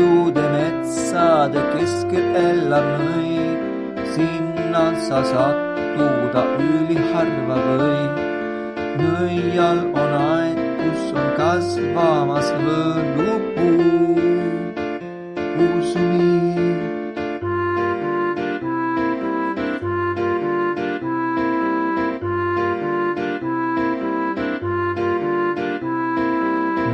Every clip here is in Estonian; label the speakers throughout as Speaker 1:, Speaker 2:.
Speaker 1: Iisude metsade keskel elab nõi, sinna sa sattuda üliharva või. Nõial on aed, kus on kasvamas võõlupuu, usu nii.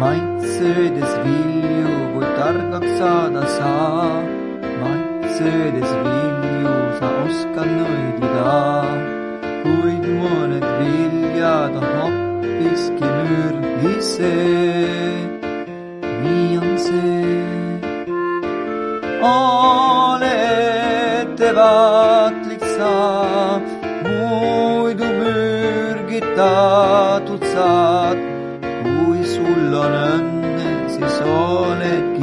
Speaker 1: Maitsöödes vilju või targaks saada saa, maitsöödes vilju sa oskad nõidida, kuid mõned viljad on hoppiski mürgised. Nii on see. Ole ettevaatlik sa, muidu mürgitatud saad. Kui sul on õnne, siis oled